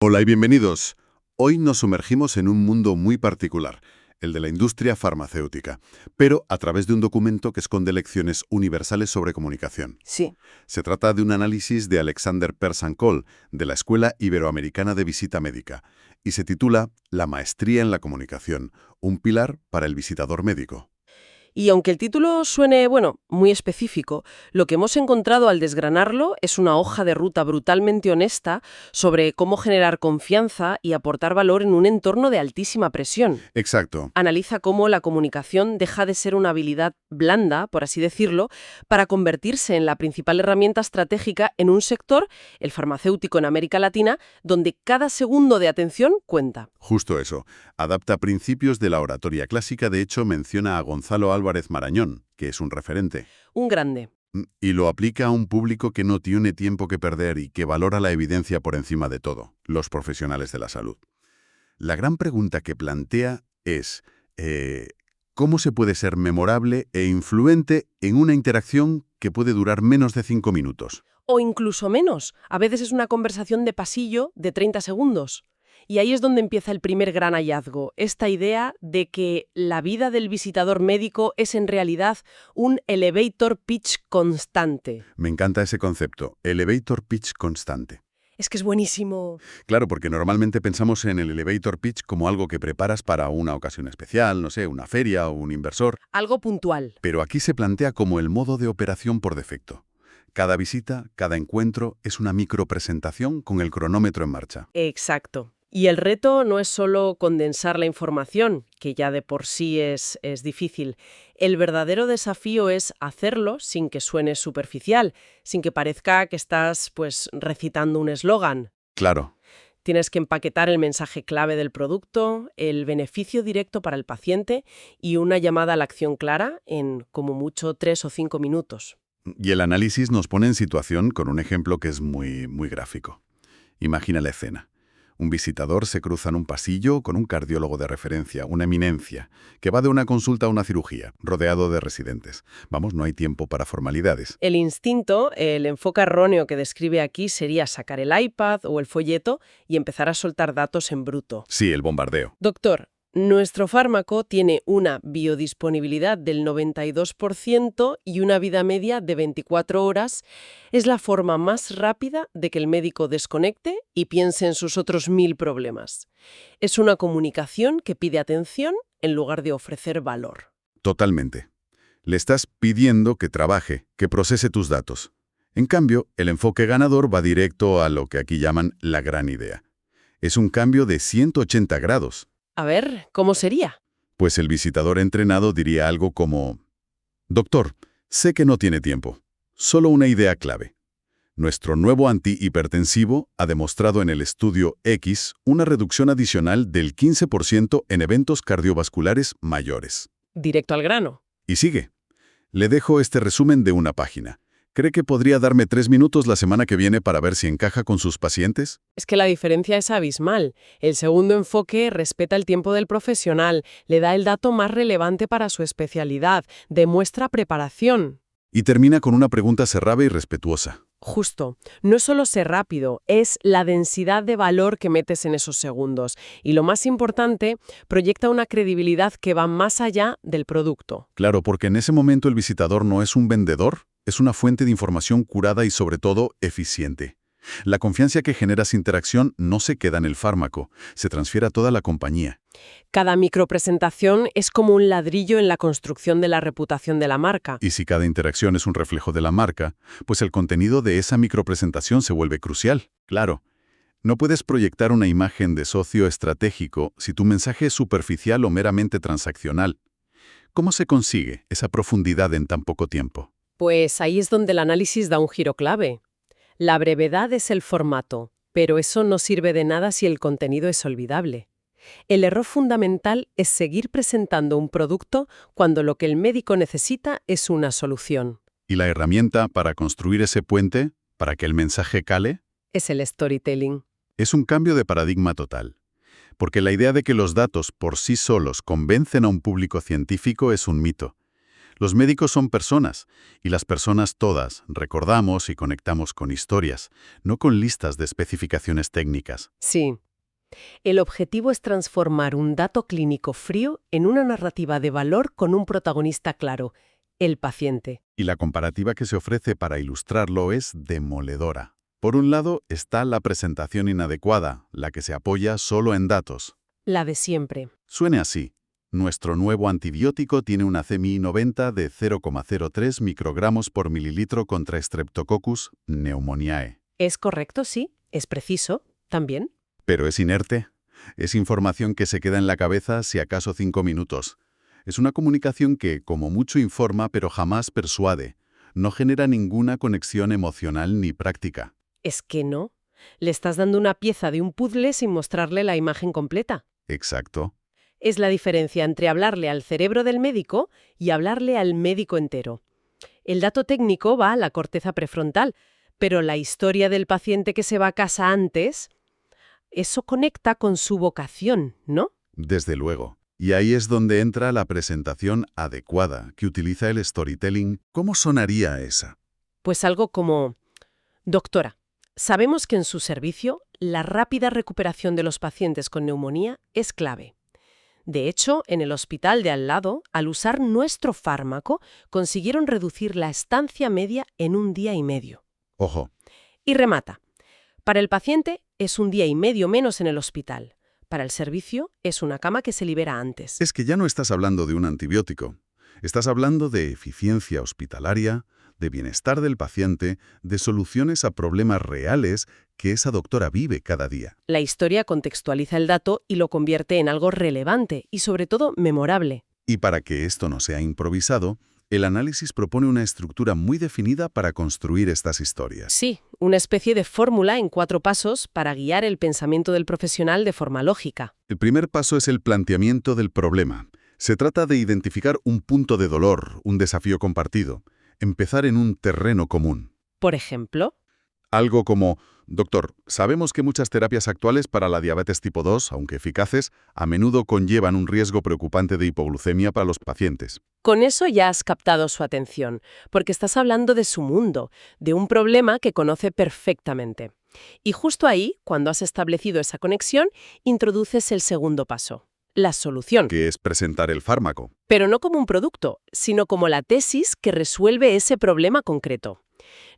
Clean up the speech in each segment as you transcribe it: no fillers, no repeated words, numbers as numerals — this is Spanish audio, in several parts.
Hola y bienvenidos. Hoy nos sumergimos en un mundo muy particular, el de la industria farmacéutica, pero a través de un documento que esconde lecciones universales sobre comunicación. Sí. Se trata de un análisis de Alexander Persancol, de la Escuela Iberoamericana de Visita Médica, y se titula La maestría en la comunicación, un pilar para el visitador médico. Y aunque el título suene, muy específico, lo que hemos encontrado al desgranarlo es una hoja de ruta brutalmente honesta sobre cómo generar confianza y aportar valor en un entorno de altísima presión. Exacto. Analiza cómo la comunicación deja de ser una habilidad blanda, por así decirlo, para convertirse en la principal herramienta estratégica en un sector, el farmacéutico en América Latina, donde cada segundo de atención cuenta. Justo eso. Adapta principios de la oratoria clásica, de hecho menciona a Gonzalo Álvarez Marañón, que es un referente. Un grande. Y lo aplica a un público que no tiene tiempo que perder y que valora la evidencia por encima de todo, los profesionales de la salud. La gran pregunta que plantea es, ¿cómo se puede ser memorable e influente en una interacción que puede durar menos de 5 minutos? O incluso menos. A veces es una conversación de pasillo de 30 segundos. Y ahí es donde empieza el primer gran hallazgo, esta idea de que la vida del visitador médico es en realidad un elevator pitch constante. Me encanta ese concepto, elevator pitch constante. Es que es buenísimo. Claro, porque normalmente pensamos en el elevator pitch como algo que preparas para una ocasión especial, no sé, una feria o un inversor. Algo puntual. Pero aquí se plantea como el modo de operación por defecto. Cada visita, cada encuentro es una micropresentación con el cronómetro en marcha. Exacto. Y el reto no es solo condensar la información, que ya de por sí es difícil. El verdadero desafío es hacerlo sin que suene superficial, sin que parezca que estás, recitando un eslogan. Claro. Tienes que empaquetar el mensaje clave del producto, el beneficio directo para el paciente y una llamada a la acción clara en, como mucho, 3 o 5 minutos. Y el análisis nos pone en situación con un ejemplo que es muy gráfico. Imagina la escena. Un visitador se cruza en un pasillo con un cardiólogo de referencia, una eminencia, que va de una consulta a una cirugía, rodeado de residentes. Vamos, no hay tiempo para formalidades. El instinto, el enfoque erróneo que describe aquí sería sacar el iPad o el folleto y empezar a soltar datos en bruto. Sí, el bombardeo. Doctor, nuestro fármaco tiene una biodisponibilidad del 92% y una vida media de 24 horas. Es la forma más rápida de que el médico desconecte y piense en sus otros 1000 problemas. Es una comunicación que pide atención en lugar de ofrecer valor. Totalmente. Le estás pidiendo que trabaje, que procese tus datos. En cambio, el enfoque ganador va directo a lo que aquí llaman la gran idea. Es un cambio de 180 grados. A ver, ¿cómo sería? Pues el visitador entrenado diría algo como: Doctor, sé que no tiene tiempo. Solo una idea clave. Nuestro nuevo antihipertensivo ha demostrado en el estudio X una reducción adicional del 15% en eventos cardiovasculares mayores. Directo al grano. Y sigue. Le dejo este resumen de una página. ¿Cree que podría darme 3 minutos la semana que viene para ver si encaja con sus pacientes? Es que la diferencia es abismal. El segundo enfoque respeta el tiempo del profesional, le da el dato más relevante para su especialidad, demuestra preparación. Y termina con una pregunta cerrada y respetuosa. Justo, no es solo ser rápido, es la densidad de valor que metes en esos segundos. Y lo más importante, proyecta una credibilidad que va más allá del producto. Claro, porque en ese momento el visitador no es un vendedor, es una fuente de información curada y sobre todo eficiente. La confianza que genera esa interacción no se queda en el fármaco, se transfiere a toda la compañía. Cada micropresentación es como un ladrillo en la construcción de la reputación de la marca. Y si cada interacción es un reflejo de la marca, pues el contenido de esa micropresentación se vuelve crucial. Claro, no puedes proyectar una imagen de socio estratégico si tu mensaje es superficial o meramente transaccional. ¿Cómo se consigue esa profundidad en tan poco tiempo? Pues ahí es donde el análisis da un giro clave. La brevedad es el formato, pero eso no sirve de nada si el contenido es olvidable. El error fundamental es seguir presentando un producto cuando lo que el médico necesita es una solución. ¿Y la herramienta para construir ese puente, para que el mensaje cale? Es el storytelling. Es un cambio de paradigma total. Porque la idea de que los datos por sí solos convencen a un público científico es un mito. Los médicos son personas, y las personas todas recordamos y conectamos con historias, no con listas de especificaciones técnicas. Sí. El objetivo es transformar un dato clínico frío en una narrativa de valor con un protagonista claro, el paciente. Y la comparativa que se ofrece para ilustrarlo es demoledora. Por un lado está la presentación inadecuada, la que se apoya solo en datos. La de siempre. Suene así. Nuestro nuevo antibiótico tiene una CMI 90 de 0,03 microgramos por mililitro contra Streptococcus pneumoniae. ¿Es correcto? Sí. ¿Es preciso? ¿También? Pero es inerte. Es información que se queda en la cabeza si acaso 5 minutos. Es una comunicación que, como mucho, informa, pero jamás persuade. No genera ninguna conexión emocional ni práctica. Es que no. Le estás dando una pieza de un puzzle sin mostrarle la imagen completa. Exacto. Es la diferencia entre hablarle al cerebro del médico y hablarle al médico entero. El dato técnico va a la corteza prefrontal, pero la historia del paciente que se va a casa antes, eso conecta con su vocación, ¿no? Desde luego. Y ahí es donde entra la presentación adecuada, que utiliza el storytelling. ¿Cómo sonaría esa? Pues algo como: doctora, sabemos que en su servicio la rápida recuperación de los pacientes con neumonía es clave. De hecho, en el hospital de al lado, al usar nuestro fármaco, consiguieron reducir la estancia media en 1 día y medio. Ojo, Y remata. Para el paciente es 1 día y medio menos en el hospital. Para el servicio es una cama que se libera antes. es que ya no estás hablando de un antibiótico. Estás hablando de eficiencia hospitalaria, de bienestar del paciente, de soluciones a problemas reales que esa doctora vive cada día. La historia contextualiza el dato y lo convierte en algo relevante y, sobre todo, memorable. Y para que esto no sea improvisado, el análisis propone una estructura muy definida para construir estas historias. Sí, una especie de fórmula en 4 pasos para guiar el pensamiento del profesional de forma lógica. El primer paso es el planteamiento del problema. Se trata de identificar un punto de dolor, un desafío compartido, empezar en un terreno común. Por ejemplo, Algo como: doctor, sabemos que muchas terapias actuales para la diabetes tipo 2, aunque eficaces, a menudo conllevan un riesgo preocupante de hipoglucemia para los pacientes. con eso ya has captado su atención, porque estás hablando de su mundo, de un problema que conoce perfectamente. Y justo ahí, cuando has establecido esa conexión, introduces el segundo paso, la solución. Que es presentar el fármaco. Pero no como un producto, sino como la tesis que resuelve ese problema concreto.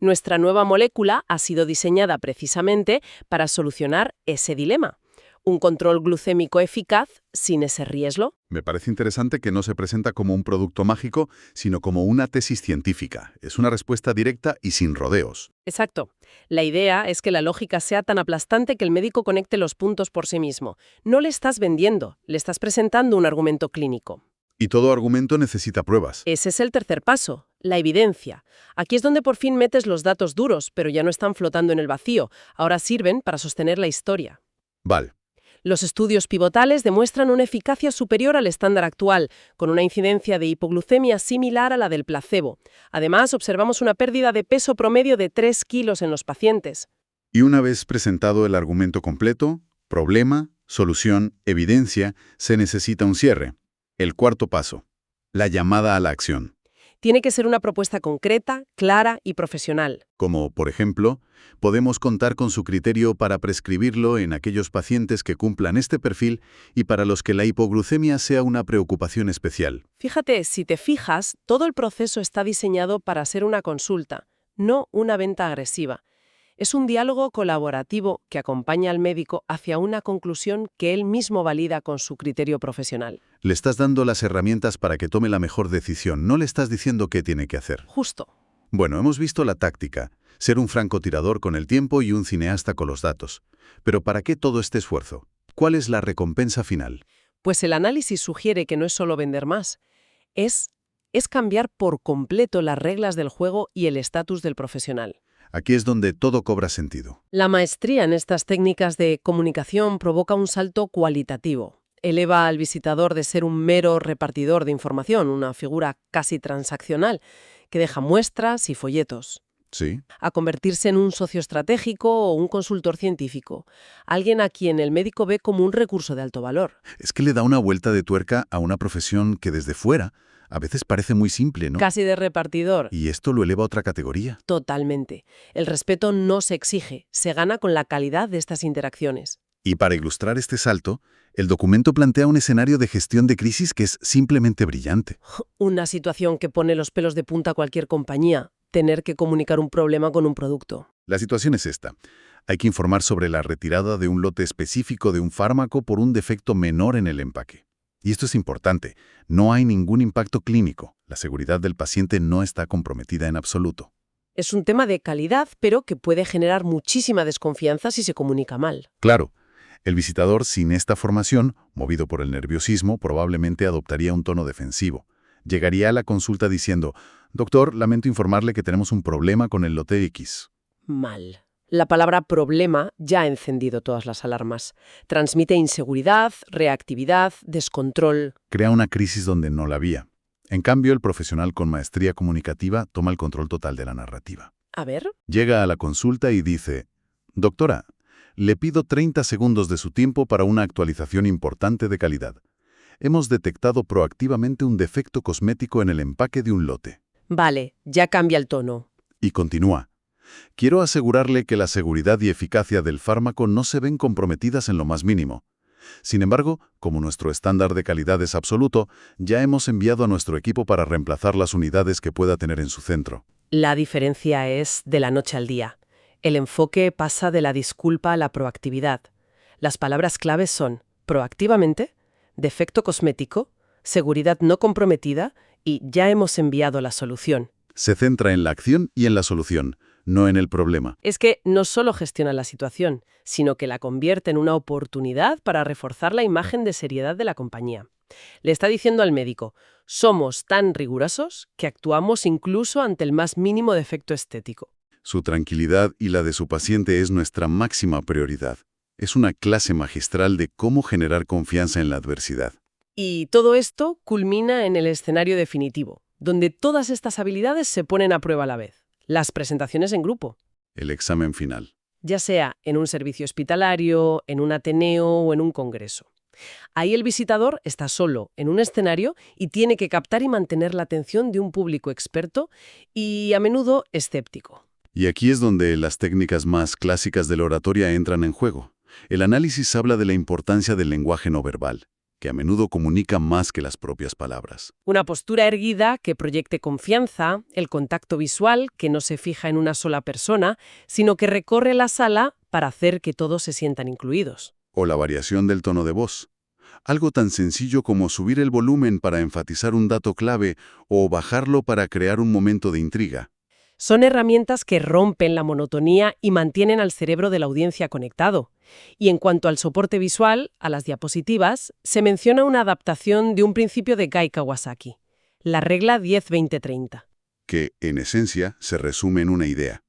Nuestra nueva molécula ha sido diseñada precisamente para solucionar ese dilema. Un control glucémico eficaz sin ese riesgo. Me parece interesante que no se presenta como un producto mágico, sino como una tesis científica. Es una respuesta directa y sin rodeos. Exacto. La idea es que la lógica sea tan aplastante que el médico conecte los puntos por sí mismo. No le estás vendiendo, le estás presentando un argumento clínico. Y todo argumento necesita pruebas. Ese es el tercer paso, la evidencia. Aquí es donde por fin metes los datos duros, pero ya no están flotando en el vacío. Ahora sirven para sostener la historia. Vale. Los estudios pivotales demuestran una eficacia superior al estándar actual, con una incidencia de hipoglucemia similar a la del placebo. Además, observamos una pérdida de peso promedio de 3 kilos en los pacientes. Y una vez presentado el argumento completo, problema, solución, evidencia, se necesita un cierre. El cuarto paso, la llamada a la acción. Tiene que ser una propuesta concreta, clara y profesional. Como, por ejemplo, podemos contar con su criterio para prescribirlo en aquellos pacientes que cumplan este perfil y para los que la hipoglucemia sea una preocupación especial. Fíjate, si te fijas, todo el proceso está diseñado para ser una consulta, no una venta agresiva. Es un diálogo colaborativo que acompaña al médico hacia una conclusión que él mismo valida con su criterio profesional. Le estás dando las herramientas para que tome la mejor decisión, no le estás diciendo qué tiene que hacer. Justo. Bueno, hemos visto la táctica, ser un francotirador con el tiempo y un cineasta con los datos. Pero ¿para qué todo este esfuerzo? ¿Cuál es la recompensa final? Pues el análisis sugiere que no es solo vender más, es cambiar por completo las reglas del juego y el estatus del profesional. Aquí es donde todo cobra sentido. La maestría en estas técnicas de comunicación provoca un salto cualitativo. Eleva al visitador de ser un mero repartidor de información, una figura casi transaccional, que deja muestras y folletos, Sí. a convertirse en un socio estratégico o un consultor científico, alguien a quien el médico ve como un recurso de alto valor. Es que le da una vuelta de tuerca a una profesión que desde fuera A veces parece muy simple, ¿no? Casi de repartidor. Y esto lo eleva a otra categoría. Totalmente. El respeto no se exige, se gana con la calidad de estas interacciones. Y para ilustrar este salto, el documento plantea un escenario de gestión de crisis que es simplemente brillante. Una situación que pone los pelos de punta a cualquier compañía, tener que comunicar un problema con un producto. La situación es esta. Hay que informar sobre la retirada de un lote específico de un fármaco por un defecto menor en el empaque. Y esto es importante. No hay ningún impacto clínico. La seguridad del paciente no está comprometida en absoluto. Es un tema de calidad, pero que puede generar muchísima desconfianza si se comunica mal. Claro, el visitador sin esta formación, movido por el nerviosismo, probablemente adoptaría un tono defensivo. Llegaría a la consulta diciendo, «Doctor, lamento informarle que tenemos un problema con el lote X». Mal. La palabra problema ya ha encendido todas las alarmas. Transmite inseguridad, reactividad, descontrol. Crea una crisis donde no la había. En cambio, el profesional con maestría comunicativa toma el control total de la narrativa. A ver. Llega a la consulta y dice, «Doctora, le pido 30 segundos de su tiempo para una actualización importante de calidad. Hemos detectado proactivamente un defecto cosmético en el empaque de un lote». Vale, ya cambia el tono. Y continúa. «Quiero asegurarle que la seguridad y eficacia del fármaco no se ven comprometidas en lo más mínimo. Sin embargo, como nuestro estándar de calidad es absoluto, ya hemos enviado a nuestro equipo para reemplazar las unidades que pueda tener en su centro». La diferencia es de la noche al día. El enfoque pasa de la disculpa a la proactividad. Las palabras claves son proactivamente, defecto cosmético, seguridad no comprometida y ya hemos enviado la solución. Se centra en la acción y en la solución, no en el problema. Es que no solo gestiona la situación, sino que la convierte en una oportunidad para reforzar la imagen de seriedad de la compañía. Le está diciendo al médico, somos tan rigurosos que actuamos incluso ante el más mínimo defecto estético. Su tranquilidad y la de su paciente es nuestra máxima prioridad. Es una clase magistral de cómo generar confianza en la adversidad. Y todo esto culmina en el escenario definitivo, donde todas estas habilidades se ponen a prueba a la vez. Las presentaciones en grupo. El examen final. Ya sea en un servicio hospitalario, en un ateneo o en un congreso. Ahí el visitador está solo en un escenario y tiene que captar y mantener la atención de un público experto y a menudo escéptico. Y aquí es donde las técnicas más clásicas de la oratoria entran en juego. El análisis habla de la importancia del lenguaje no verbal, que a menudo comunica más que las propias palabras. Una postura erguida que proyecte confianza, el contacto visual que no se fija en una sola persona, sino que recorre la sala para hacer que todos se sientan incluidos. O la variación del tono de voz. Algo tan sencillo como subir el volumen para enfatizar un dato clave o bajarlo para crear un momento de intriga. Son herramientas que rompen la monotonía y mantienen al cerebro de la audiencia conectado. Y en cuanto al soporte visual, a las diapositivas, se menciona una adaptación de un principio de Guy Kawasaki, la regla 10-20-30. Que, en esencia, se resume en una idea.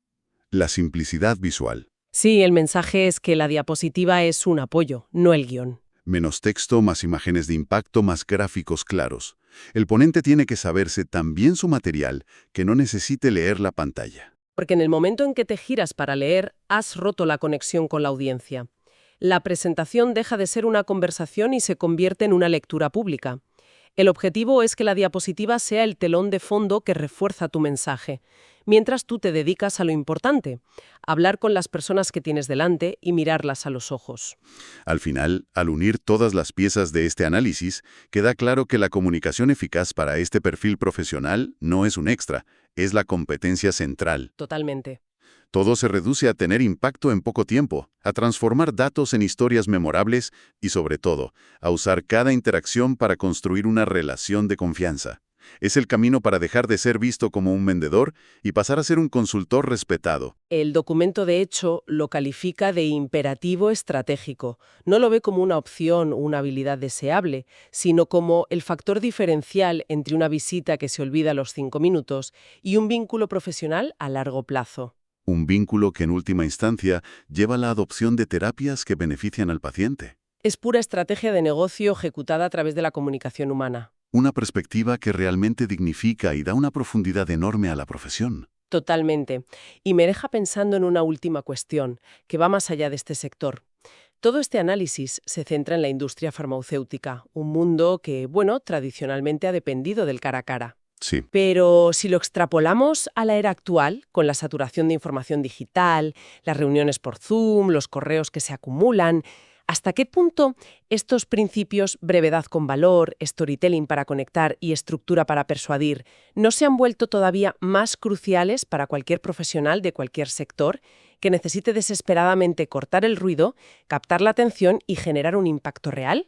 La simplicidad visual. Sí, el mensaje es que la diapositiva es un apoyo, no el guión. Menos texto, más imágenes de impacto, más gráficos claros. El ponente tiene que saberse tan bien su material que no necesite leer la pantalla. Porque en el momento en que te giras para leer, has roto la conexión con la audiencia. La presentación deja de ser una conversación y se convierte en una lectura pública. El objetivo es que la diapositiva sea el telón de fondo que refuerza tu mensaje, mientras tú te dedicas a lo importante, hablar con las personas que tienes delante y mirarlas a los ojos. Al final, al unir todas las piezas de este análisis, queda claro que la comunicación eficaz para este perfil profesional no es un extra, es la competencia central. Totalmente. Todo se reduce a tener impacto en poco tiempo, a transformar datos en historias memorables y, sobre todo, a usar cada interacción para construir una relación de confianza. Es el camino para dejar de ser visto como un vendedor y pasar a ser un consultor respetado. El documento, de hecho, lo califica de imperativo estratégico. No lo ve como una opción o una habilidad deseable, sino como el factor diferencial entre una visita que se olvida a los 5 minutos y un vínculo profesional a largo plazo. Un vínculo que en última instancia lleva a la adopción de terapias que benefician al paciente. Es pura estrategia de negocio ejecutada a través de la comunicación humana. Una perspectiva que realmente dignifica y da una profundidad enorme a la profesión. Totalmente. Y me deja pensando en una última cuestión, que va más allá de este sector. Todo este análisis se centra en la industria farmacéutica, un mundo que, bueno, tradicionalmente ha dependido del cara a cara. Sí. Pero si lo extrapolamos a la era actual, con la saturación de información digital, las reuniones por Zoom, los correos que se acumulan, ¿hasta qué punto estos principios, brevedad con valor, storytelling para conectar y estructura para persuadir, no se han vuelto todavía más cruciales para cualquier profesional de cualquier sector que necesite desesperadamente cortar el ruido, captar la atención y generar un impacto real?